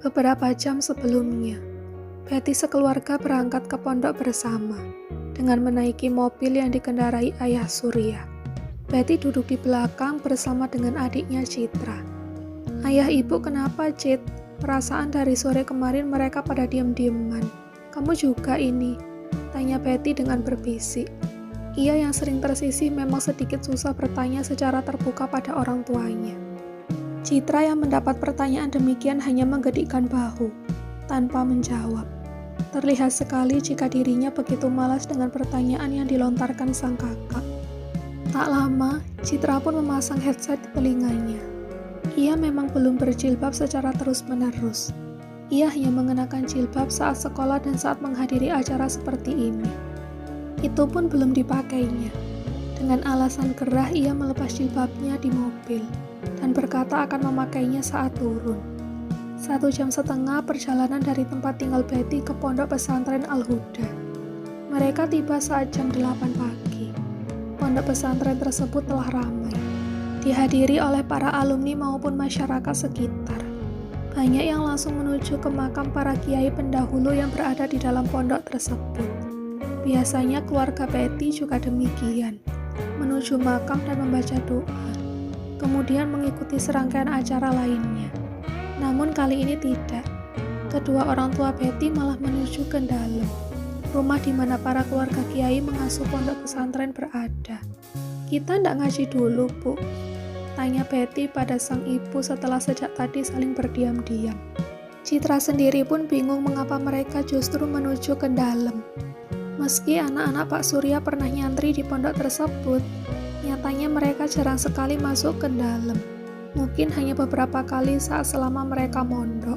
Beberapa jam sebelumnya, Betty sekeluarga berangkat ke pondok bersama dengan menaiki mobil yang dikendarai ayah Surya. Betty duduk di belakang bersama dengan adiknya Citra. "Ayah ibu kenapa, Cit? Perasaan dari sore kemarin mereka pada diam-diaman. Kamu juga ini?" tanya Betty dengan berbisik. Ia yang sering tersisih memang sedikit susah bertanya secara terbuka pada orang tuanya. Citra yang mendapat pertanyaan demikian hanya menggedikkan bahu, tanpa menjawab. Terlihat sekali jika dirinya begitu malas dengan pertanyaan yang dilontarkan sang kakak. Tak lama, Citra pun memasang headset di telinganya. Ia memang belum berjilbab secara terus-menerus. Ia hanya mengenakan jilbab saat sekolah dan saat menghadiri acara seperti ini. Itu pun belum dipakainya. Dengan alasan gerah, ia melepas jilbabnya di mobil dan berkata akan memakainya saat turun. 1,5 jam perjalanan dari tempat tinggal Betty ke pondok pesantren Al-Huda. Mereka tiba saat jam 8 pagi. Pondok pesantren tersebut telah ramai, dihadiri oleh para alumni maupun masyarakat sekitar. Banyak yang langsung menuju ke makam para kiai pendahulu yang berada di dalam pondok tersebut. Biasanya keluarga Betty juga demikian, menuju makam dan membaca doa, kemudian mengikuti serangkaian acara lainnya. Namun kali ini tidak. Kedua orang tua Betty malah menuju ke dalam, rumah di mana para keluarga kiai mengasuh pondok pesantren berada. "Kita ndak ngaji dulu, Bu?" tanya Betty pada sang ibu setelah sejak tadi saling berdiam-diam. Citra sendiri pun bingung mengapa mereka justru menuju ke dalam. Meski anak-anak Pak Surya pernah nyantri di pondok tersebut, nyatanya mereka jarang sekali masuk ke dalam. Mungkin hanya beberapa kali saat selama mereka mondok.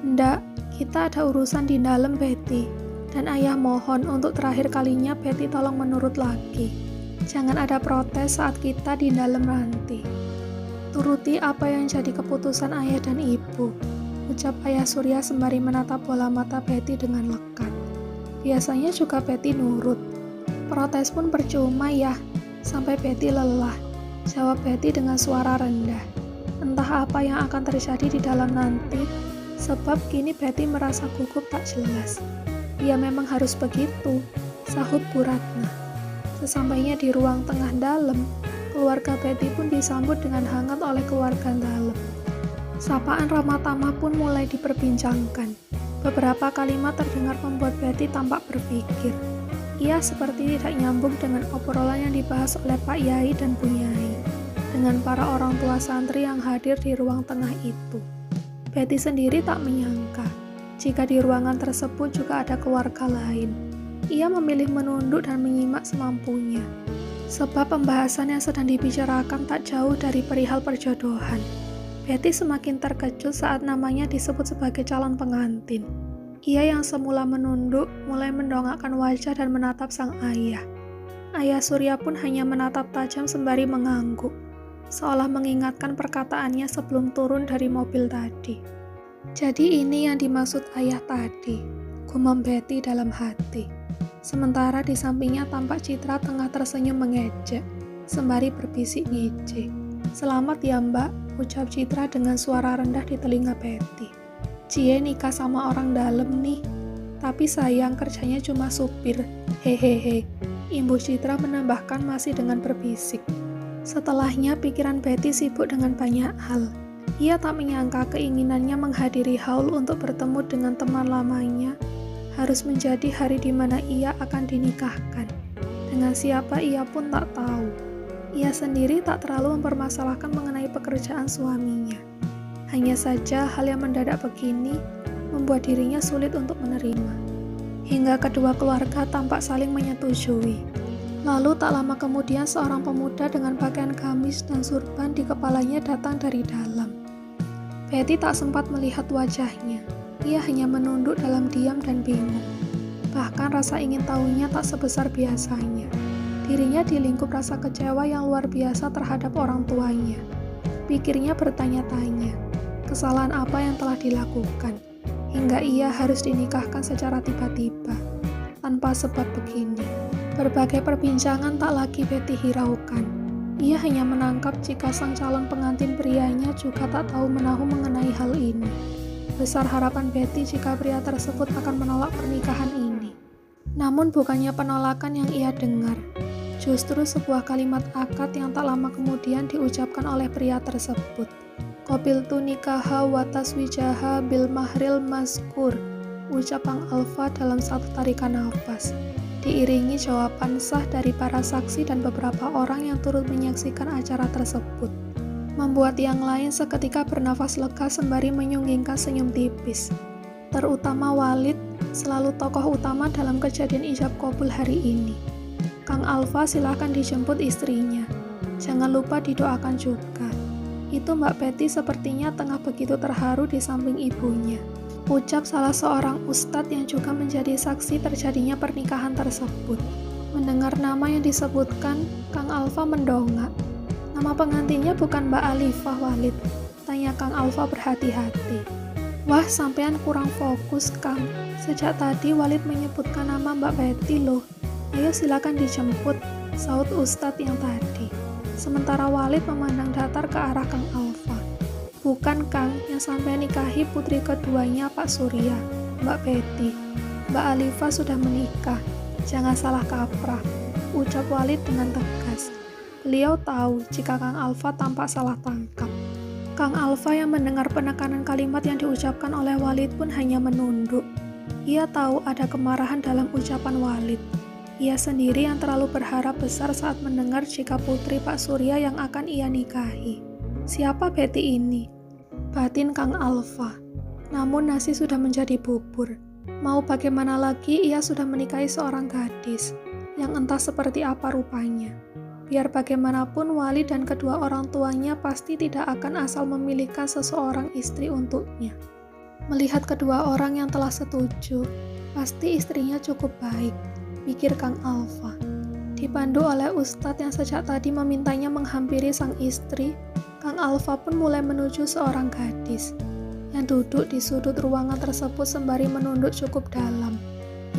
"Ndak, kita ada urusan di dalam, Betty. Dan ayah mohon untuk terakhir kalinya Betty tolong menurut lagi. Jangan ada protes saat kita di dalam nanti. Turuti apa yang jadi keputusan ayah dan ibu," ucap ayah Surya sembari menatap bola mata Betty dengan lekat. Biasanya juga Betty nurut. "Protes pun percuma ya, sampai Betty lelah," jawab Betty dengan suara rendah. Entah apa yang akan terjadi di dalam nanti, sebab kini Betty merasa gugup tak jelas. "Ya memang harus begitu," sahut Bu Ratna. Sesampainya di ruang tengah dalam, keluarga Betty pun disambut dengan hangat oleh keluarga dalam. Sapaan ramah tamah pun mulai diperbincangkan. Beberapa kalimat terdengar membuat Betty tampak berpikir. Ia seperti tidak nyambung dengan obrolan yang dibahas oleh Pak Yai dan Bu Yai, dengan para orang tua santri yang hadir di ruang tengah itu. Betty sendiri tak menyangka jika di ruangan tersebut juga ada keluarga lain. Ia memilih menunduk dan menyimak semampunya, sebab pembahasan yang sedang dibicarakan tak jauh dari perihal perjodohan. Betty semakin terkejut saat namanya disebut sebagai calon pengantin. Ia yang semula menunduk mulai mendongakkan wajah dan menatap sang ayah. Ayah Surya pun hanya menatap tajam sembari mengangguk, seolah mengingatkan perkataannya sebelum turun dari mobil tadi. "Jadi ini yang dimaksud ayah tadi," gumam Betty dalam hati. Sementara di sampingnya tampak Citra tengah tersenyum mengejek, sembari berbisik ngejek. "Selamat ya Mbak," ucap Citra dengan suara rendah di telinga Betty. "Cie nikah sama orang dalam nih, tapi sayang kerjanya cuma supir, hehehe," Ibu Citra menambahkan masih dengan berbisik. Setelahnya pikiran Betty sibuk dengan banyak hal. Ia tak menyangka keinginannya menghadiri haul untuk bertemu dengan teman lamanya harus menjadi hari di mana ia akan dinikahkan. Dengan siapa ia pun tak tahu. Ia sendiri tak terlalu mempermasalahkan mengenai pekerjaan suaminya. Hanya saja hal yang mendadak begini membuat dirinya sulit untuk menerima. Hingga kedua keluarga tampak saling menyetujui. Lalu tak lama kemudian seorang pemuda dengan pakaian gamis dan surban di kepalanya datang dari dalam. Betty tak sempat melihat wajahnya. Ia hanya menunduk dalam diam dan bingung. Bahkan rasa ingin tahunya tak sebesar biasanya. Dirinya dilingkup rasa kecewa yang luar biasa terhadap orang tuanya. Pikirnya bertanya-tanya, kesalahan apa yang telah dilakukan, hingga ia harus dinikahkan secara tiba-tiba. tanpa sebab begini. Berbagai perbincangan tak lagi Betty hiraukan. Ia hanya menangkap jika sang calon pengantin prianya juga tak tahu menahu mengenai hal ini. Besar harapan Betty jika pria tersebut akan menolak pernikahan ini. Namun bukannya penolakan yang ia dengar, justru sebuah kalimat akad yang tak lama kemudian diucapkan oleh pria tersebut. Qabiltu nikaha wa taswijaha bil mahril mazkur, ucap Kang Alfa dalam satu tarikan nafas, diiringi jawaban sah dari para saksi dan beberapa orang yang turut menyaksikan acara tersebut. Membuat yang lain seketika bernafas lega sembari menyunggingkan senyum tipis. Terutama Walid, selalu tokoh utama dalam kejadian ijab kabul hari ini. Kang Alfa silahkan dijemput istrinya. Jangan lupa didoakan juga. Itu Mbak Betty sepertinya tengah begitu terharu di samping ibunya, ucap salah seorang ustadz yang juga menjadi saksi terjadinya pernikahan tersebut. Mendengar nama yang disebutkan, Kang Alfa mendongak. Nama pengantinnya bukan Mbak Alifah Walid, tanya Kang Alfa berhati-hati. Wah, sampean kurang fokus, Kang. Sejak tadi Walid menyebutkan nama Mbak Betty loh. Ayo silakan dijemput, saut ustadz yang tadi. Sementara Walid memandang datar ke arah Kang Alfa. Bukan, Kang, yang sampean nikahi putri keduanya Pak Surya, Mbak Betty. Mbak Alifah sudah menikah, jangan salah kaprah, ucap Walid dengan tegas. Beliau tahu jika Kang Alfa tampak salah tangkap. Kang Alfa yang mendengar penekanan kalimat yang diucapkan oleh Walid pun hanya menunduk. Ia tahu ada kemarahan dalam ucapan Walid. Ia sendiri yang terlalu berharap besar saat mendengar jika putri Pak Surya yang akan ia nikahi. Siapa Betty ini? Batin Kang Alfa. Namun nasi sudah menjadi bubur. Mau bagaimana lagi ia sudah menikahi seorang gadis yang entah seperti apa rupanya. Biar bagaimanapun Walid dan kedua orang tuanya pasti tidak akan asal memilihkan seseorang istri untuknya. Melihat kedua orang yang telah setuju, pasti istrinya cukup baik, pikir Kang Alfa. Dipandu oleh ustadz yang sejak tadi memintanya menghampiri sang istri, Kang Alfa pun mulai menuju seorang gadis yang duduk di sudut ruangan tersebut sembari menunduk cukup dalam,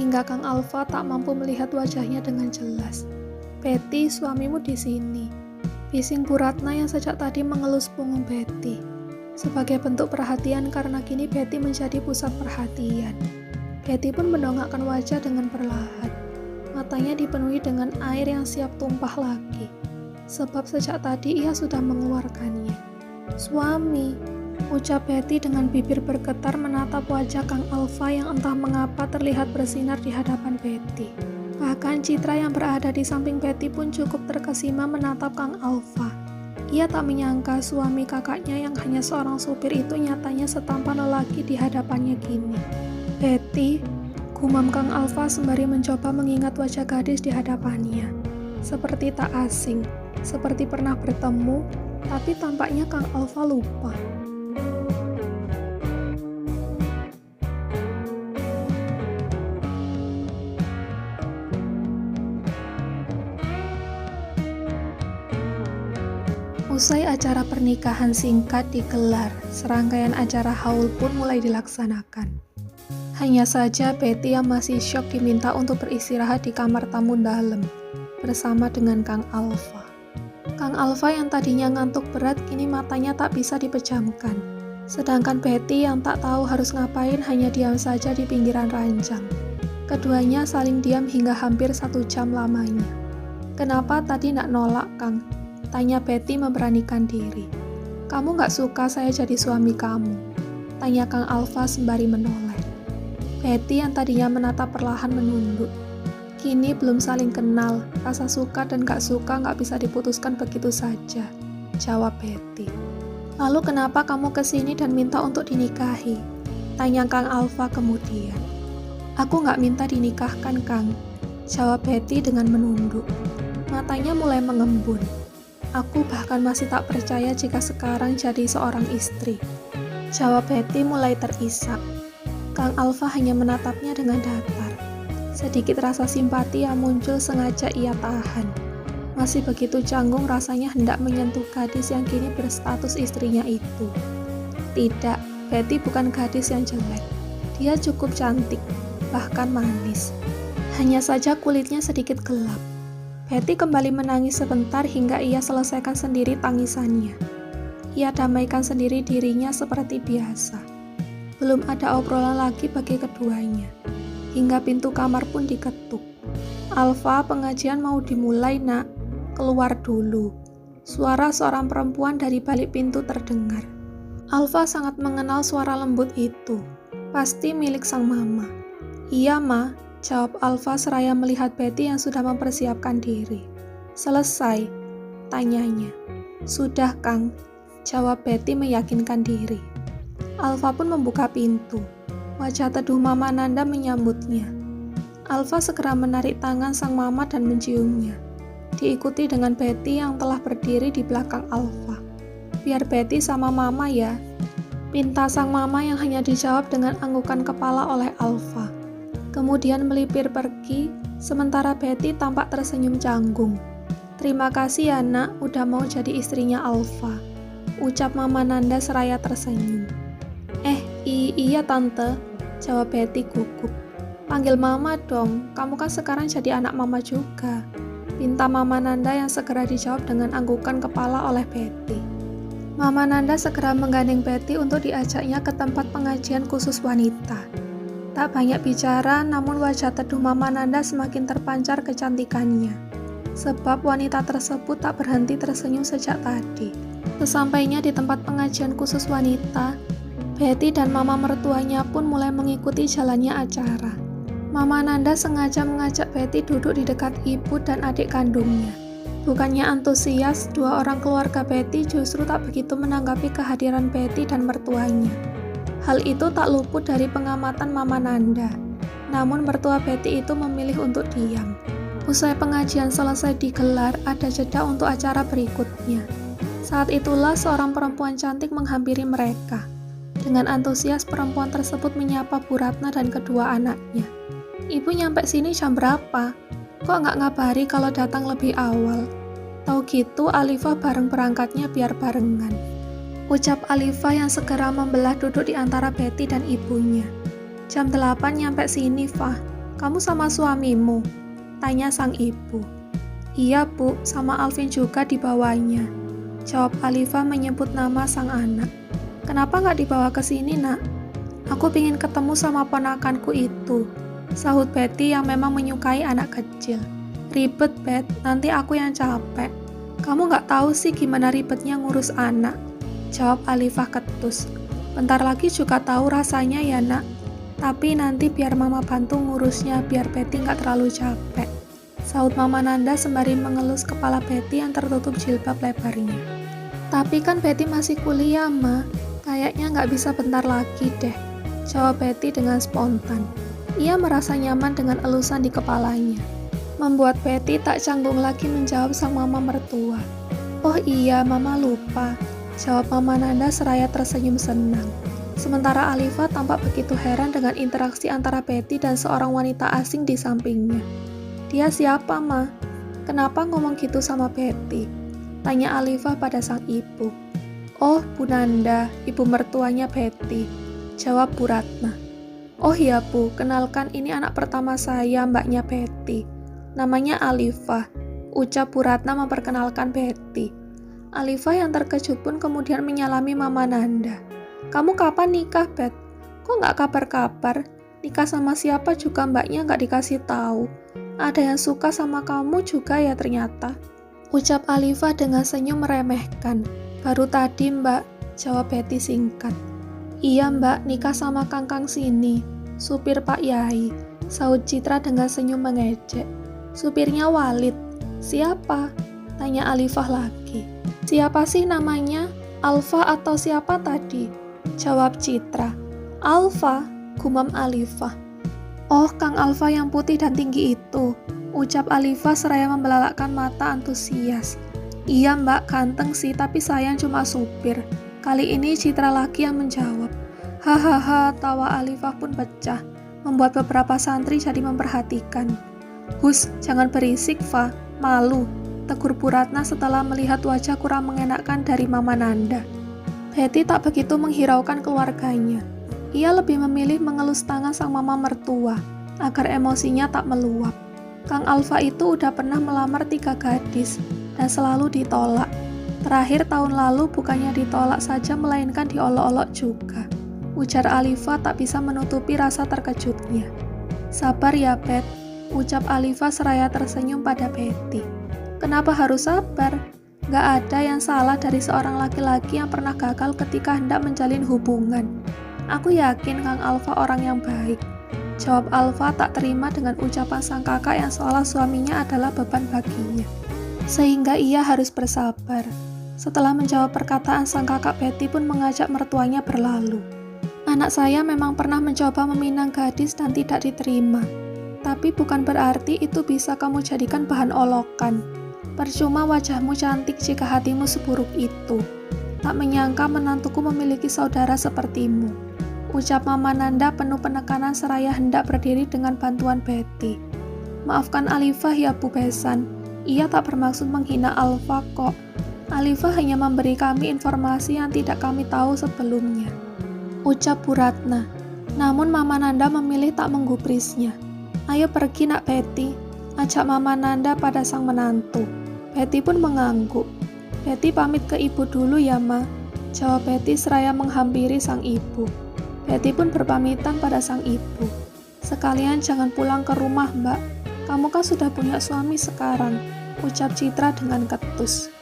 hingga Kang Alfa tak mampu melihat wajahnya dengan jelas. Betty, suamimu di sini, bising Bu Ratna yang sejak tadi mengelus punggung Betty. Sebagai bentuk perhatian karena kini Betty menjadi pusat perhatian. Betty pun mendongakkan wajah dengan perlahan. Matanya dipenuhi dengan air yang siap tumpah lagi. Sebab sejak tadi ia sudah mengeluarkannya. Suami, ucap Betty dengan bibir bergetar menatap wajah Kang Alfa yang entah mengapa terlihat bersinar di hadapan Betty. Bahkan Citra yang berada di samping Betty pun cukup terkesima menatap Kang Alfa. Ia tak menyangka suami kakaknya yang hanya seorang supir itu nyatanya setampan lelaki di hadapannya kini. Betty, gumam Kang Alfa sembari mencoba mengingat wajah gadis di hadapannya. Seperti tak asing, seperti pernah bertemu, tapi tampaknya Kang Alfa lupa. Usai acara pernikahan singkat digelar, serangkaian acara haul pun mulai dilaksanakan. Hanya saja Betty yang masih syok diminta untuk beristirahat di kamar tamu dalam, bersama dengan Kang Alfa. Kang Alfa yang tadinya ngantuk berat kini matanya tak bisa dipejamkan. Sedangkan Betty yang tak tahu harus ngapain hanya diam saja di pinggiran ranjang. Keduanya saling diam hingga hampir 1 jam lamanya. Kenapa tadi nak nolak, Kang? Tanya Betty memberanikan diri. Kamu gak suka saya jadi suami kamu? Tanya Kang Alfa sembari menoleh. Betty yang tadinya menatap perlahan menunduk. Kini belum saling kenal, rasa suka dan gak suka gak bisa diputuskan begitu saja, jawab Betty. Lalu kenapa kamu kesini dan minta untuk dinikahi? Tanya Kang Alfa kemudian. Aku gak minta dinikahkan, Kang, jawab Betty dengan menunduk. Matanya mulai mengembun. Aku bahkan masih tak percaya jika sekarang jadi seorang istri, jawab Betty mulai terisak. Kang Alfa hanya menatapnya dengan datar. Sedikit rasa simpati yang muncul sengaja ia tahan. Masih begitu canggung rasanya hendak menyentuh gadis yang kini berstatus istrinya itu. Tidak, Betty bukan gadis yang jelek. Dia cukup cantik, bahkan manis. Hanya saja kulitnya sedikit gelap. Betty kembali menangis sebentar hingga ia selesaikan sendiri tangisannya. Ia damaikan sendiri dirinya seperti biasa. Belum ada obrolan lagi bagi keduanya. Hingga pintu kamar pun diketuk. "Alfa, pengajian mau dimulai, Nak. Keluar dulu." Suara seorang perempuan dari balik pintu terdengar. Alfa sangat mengenal suara lembut itu. Pasti milik sang mama. "Iya, Ma," jawab Alfa seraya melihat Betty yang sudah mempersiapkan diri. "Selesai?" tanyanya. "Sudah, Kang," jawab Betty meyakinkan diri. Alfa pun membuka pintu. Wajah teduh Mama Nanda menyambutnya. Alfa segera menarik tangan sang mama dan menciumnya. Diikuti dengan Betty yang telah berdiri di belakang Alfa. "Biar Betty sama mama ya," pinta sang mama yang hanya dijawab dengan anggukan kepala oleh Alfa. Kemudian melipir pergi, sementara Betty tampak tersenyum canggung. "Terima kasih ya, Nak, udah mau jadi istrinya Alfa," ucap Mama Nanda seraya tersenyum. Iya Tante," jawab Betty gugup. "Panggil Mama dong, kamu kan sekarang jadi anak Mama juga," pinta Mama Nanda yang segera dijawab dengan anggukan kepala oleh Betty. Mama Nanda segera menggandeng Betty untuk diajaknya ke tempat pengajian khusus wanita. Tak banyak bicara, namun wajah teduh Mama Nanda semakin terpancar kecantikannya. Sebab wanita tersebut tak berhenti tersenyum sejak tadi. Sesampainya di tempat pengajian khusus wanita, Betty dan mama mertuanya pun mulai mengikuti jalannya acara. Mama Nanda sengaja mengajak Betty duduk di dekat ibu dan adik kandungnya. Bukannya antusias, dua orang keluarga Betty justru tak begitu menanggapi kehadiran Betty dan mertuanya. Hal itu tak luput dari pengamatan Mama Nanda. Namun mertua Betty itu memilih untuk diam. Usai pengajian selesai digelar, ada jeda untuk acara berikutnya. Saat itulah seorang perempuan cantik menghampiri mereka. Dengan antusias perempuan tersebut menyapa Bu Ratna dan kedua anaknya. "Ibu nyampe sini jam berapa? Kok nggak ngabari kalau datang lebih awal? Tahu gitu Alifah bareng berangkatnya biar barengan," ucap Alifah yang segera membelah duduk di antara Betty dan ibunya. "Jam 8 nyampe sini, Fah. Kamu sama suamimu?" tanya sang ibu. "Iya, Bu, sama Alvin juga dibawanya," jawab Alifah menyebut nama sang anak. "Kenapa nggak dibawa ke sini, Nak?" "Aku pingin ketemu sama ponakanku itu," sahut Betty yang memang menyukai anak kecil. "Ribet, Bet, nanti aku yang capek." "Kamu nggak tahu sih gimana ribetnya ngurus anak," jawab Alifah ketus. "Bentar lagi juga tahu rasanya ya, Nak. Tapi nanti biar Mama bantu ngurusnya biar Betty nggak terlalu capek," sahut Mama Nanda sembari mengelus kepala Betty yang tertutup jilbab lebarnya. "Tapi kan Betty masih kuliah, Ma. Kayaknya nggak bisa bentar lagi deh," jawab Betty dengan spontan. Ia merasa nyaman dengan elusan di kepalanya. Membuat Betty tak canggung lagi menjawab sang mama mertua. "Oh iya, Mama lupa," jawab Mama Nanda seraya tersenyum senang. Sementara Alifah tampak begitu heran dengan interaksi antara Betty dan seorang wanita asing di sampingnya. "Dia siapa, Ma? Kenapa ngomong gitu sama Betty?" tanya Alifah pada sang ibu. "Oh, Bu Nanda, ibu mertuanya Betty," jawab Bu Ratna. "Oh ya Bu, kenalkan ini anak pertama saya, mbaknya Betty. Namanya Alifah," ucap Bu Ratna memperkenalkan Betty. Alifah yang terkejut pun kemudian menyalami Mama Nanda. "Kamu kapan nikah, Bet? Kok nggak kabar-kabar? Nikah sama siapa juga mbaknya nggak dikasih tahu. Ada yang suka sama kamu juga ya ternyata," ucap Alifah dengan senyum meremehkan. "Baru tadi, Mbak," jawab Betty singkat. "Iya, Mbak, nikah sama Kangkang sini, supir Pak Yai," sahut Citra dengan senyum mengejek. "Supirnya Walid." "Siapa?" tanya Alifah lagi. "Siapa sih namanya? Alfa atau siapa tadi?" jawab Citra. "Alfa," gumam Alifah. "Oh, Kang Alfa yang putih dan tinggi itu," ucap Alifah seraya membelalakkan mata antusias. "Iya Mbak, ganteng sih, tapi sayang cuma supir." Kali ini Citra lagi yang menjawab. Hahaha, tawa Alifah pun pecah, membuat beberapa santri jadi memperhatikan. "Hus, jangan berisik, Fa, malu," tegur Bu Ratna setelah melihat wajah kurang mengenakan dari Mama Nanda. Betty tak begitu menghiraukan keluarganya. Ia lebih memilih mengelus tangan sang mama mertua. agar emosinya tak meluap. Kang Alfa itu udah pernah melamar 3 gadis dan selalu ditolak. Terakhir tahun lalu bukannya ditolak saja melainkan diolok-olok juga. Ujar Alifa tak bisa menutupi rasa terkejutnya. Sabar ya, Bet, ucap Alifa seraya tersenyum pada Betty. Kenapa harus sabar? Gak ada yang salah dari seorang laki-laki yang pernah gagal ketika hendak menjalin hubungan. Aku yakin Kang Alfa orang yang baik. Jawab Alfa tak terima dengan ucapan sang kakak yang seolah suaminya adalah beban baginya. Sehingga ia harus bersabar. Setelah menjawab perkataan sang kakak, Betty pun mengajak mertuanya berlalu. Anak saya memang pernah mencoba meminang gadis dan tidak diterima. Tapi bukan berarti itu bisa kamu jadikan bahan olokan. Percuma wajahmu cantik jika hatimu seburuk itu. Tak menyangka menantuku memiliki saudara sepertimu. Ucap Mama Nanda penuh penekanan seraya hendak berdiri dengan bantuan Betty. Maafkan Alifah ya Bu Besan, ia tak bermaksud menghina Alfa kok. Alifah hanya memberi kami informasi yang tidak kami tahu sebelumnya. Ucap Bu Ratna. Namun Mama Nanda memilih tak menggubrisnya. Ayo pergi nak Betty, ajak Mama Nanda pada sang menantu. Betty pun mengangguk. Betty pamit ke ibu dulu ya Ma, jawab Betty seraya menghampiri sang ibu. Betty pun berpamitan pada sang ibu. Sekalian jangan pulang ke rumah Mbak, kamu kan sudah punya suami sekarang, ucap Citra dengan ketus.